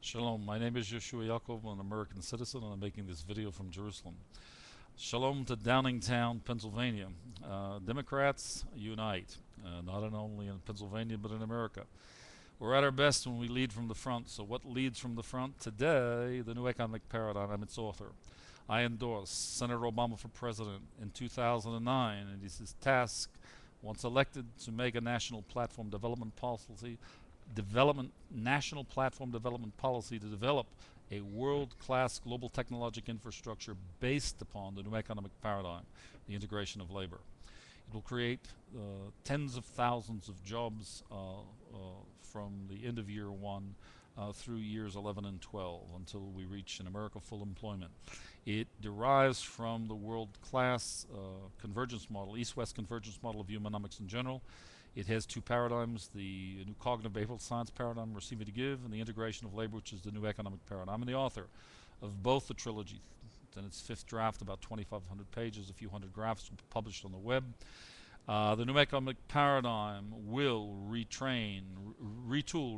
Shalom, my name is Yehoshua Yaakov. I'm an American citizen and I'm making this video from Jerusalem. Shalom to Downingtown, Pennsylvania. Democrats unite, not only in Pennsylvania but in America. We're at our best when we lead from the front. So what leads from the front today? The new economic paradigm and its author. I endorsed Senator Obama for president in 2009, and it is his task, once elected, to make a national platform development policy to develop a world-class global technological infrastructure based upon the new economic paradigm, the integration of labor. It will create tens of thousands of jobs from the end of year 1 through years 11 and 12 until we reach in America full employment. It derives from the world-class convergence model, East-West convergence model of Humanomics in general. It has two paradigms, the new cognitive behavioral science paradigm, receiving to give, and the integration of labor, which is the new economic paradigm. I'm the author of both the trilogy. It's in its fifth draft, about 2,500 pages, a few hundred graphs published on the web. The new economic paradigm will retool,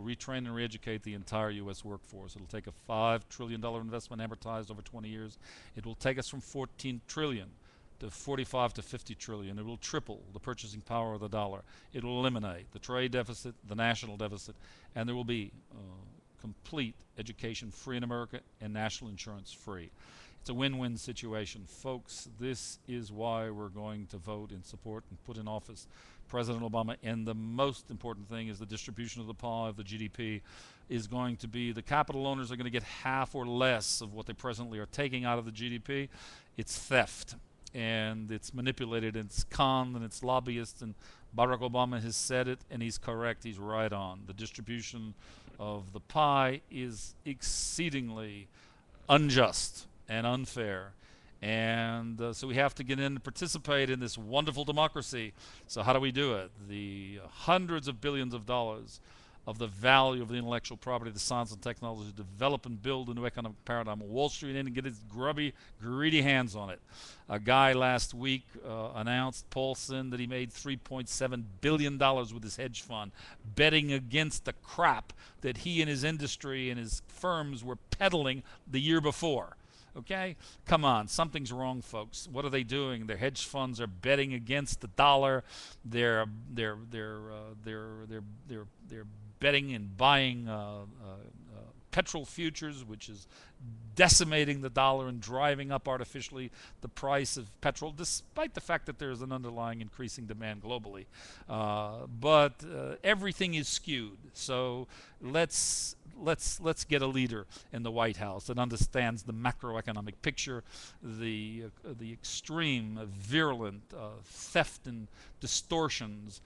retrain, and re-educate the entire U.S. workforce. It'll take a $5 trillion investment amortized over 20 years. It will take us from 14 trillion to 45 to 50 trillion. It will triple the purchasing power of the dollar. It will eliminate the trade deficit, the national deficit, and there will be complete education free in America and national insurance free. It's a win-win situation. Folks, this is why we're going to vote and support and put in office President Obama. And the most important thing is the distribution of the pie of the GDP is going to be the capital owners are going to get half or less of what they presently are taking out of the GDP. It's theft. And it's manipulated, and it's conned, and it's lobbyists, and Barack Obama has said it, and he's correct, he's right on. The distribution of the pie is exceedingly unjust and unfair, and so we have to get in and participate in this wonderful democracy. So how do we do it? The hundreds of billions of dollars of the value of the intellectual property, the science and technology, to develop and build a new economic paradigm. Wall Street in and get its grubby, greedy hands on it. A guy last week announced, Paulson, that he made $3.7 billion with his hedge fund, betting against the crap that he and his industry and his firms were peddling the year before. Okay, come on, something's wrong, folks. What are they doing? Their hedge funds are betting against the dollar. They're betting and buying petrol futures, which is decimating the dollar and driving up artificially the price of petrol, despite the fact that there's an underlying increasing demand globally. But everything is skewed. So let's get a leader in the White House that understands the macroeconomic picture, the extreme, virulent theft and distortions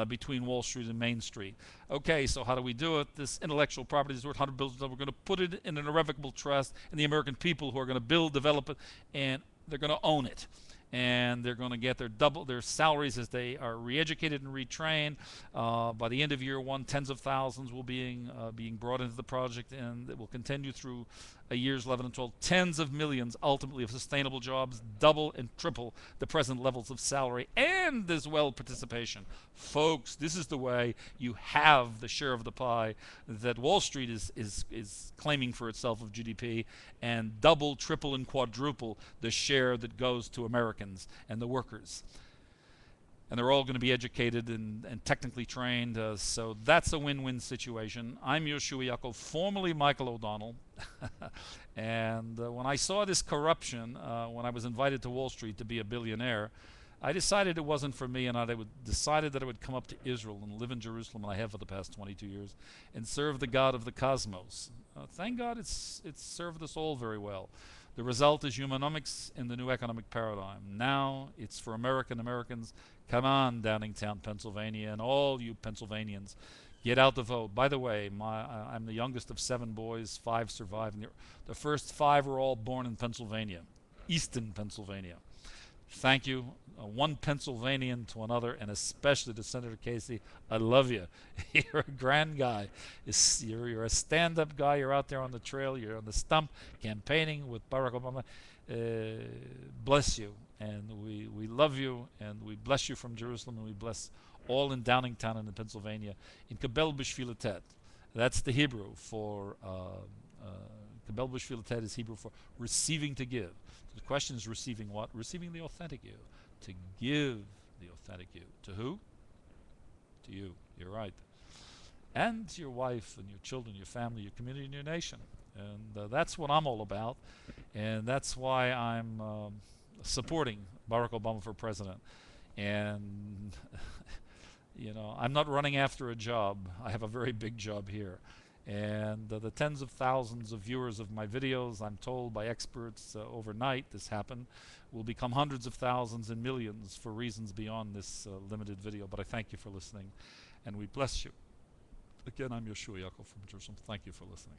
between Wall Street and Main Street. Okay, so how do we do it? This intellectual property is worth $100 billion. We're going to put it in an irrevocable trust, and the American people who are going to build, develop it, and they're going to own it. And they're going to get their salaries as they are re-educated and retrained. By the end of year 1, tens of thousands will being brought into the project, and it will continue through years 11 and 12. Tens of millions, ultimately, of sustainable jobs, double and triple the present levels of salary, and as well participation. Folks, this is the way you have the share of the pie that Wall Street is claiming for itself of GDP, and double, triple, and quadruple the share that goes to Americans and the workers. And they're all going to be educated and technically trained, so that's a win-win situation. I'm Yehoshua Yaakov, formerly Michael O'Donnell, and when I saw this corruption, when I was invited to Wall Street to be a billionaire, I decided it wasn't for me, and decided that I would come up to Israel and live in Jerusalem, and I have for the past 22 years, and serve the God of the cosmos. Thank God it's served us all very well. The result is Humanomics in the new economic paradigm. Now it's for Americans. Come on, Downingtown, Pennsylvania, and all you Pennsylvanians, get out the vote. By the way, I'm the youngest of 7 boys. 5 survived. The first 5 were all born in Pennsylvania, Easton, Pennsylvania. Thank you. One Pennsylvanian to another, and especially to Senator Casey. I love you. You're a grand guy. You're a stand-up guy. You're out there on the trail. You're on the stump campaigning with Barack Obama. Bless you. And we love you, and we bless you from Jerusalem, and we bless all in Downingtown and in Pennsylvania. In Kabel B'Shvilatet. That's the Hebrew for Kabel b'shvil is Hebrew for receiving to give. So the question is receiving what? Receiving the authentic you. To give the authentic you. To who? To you. You're right. And to your wife and your children, your family, your community, and your nation. And that's what I'm all about. And that's why I'm supporting Barack Obama for president. And you know, I'm not running after a job. I have a very big job here. And the tens of thousands of viewers of my videos, I'm told by experts overnight this happened, will become hundreds of thousands and millions for reasons beyond this limited video. But I thank you for listening, and we bless you. Again, I'm Yehoshua Yaakov from Jerusalem. Thank you for listening.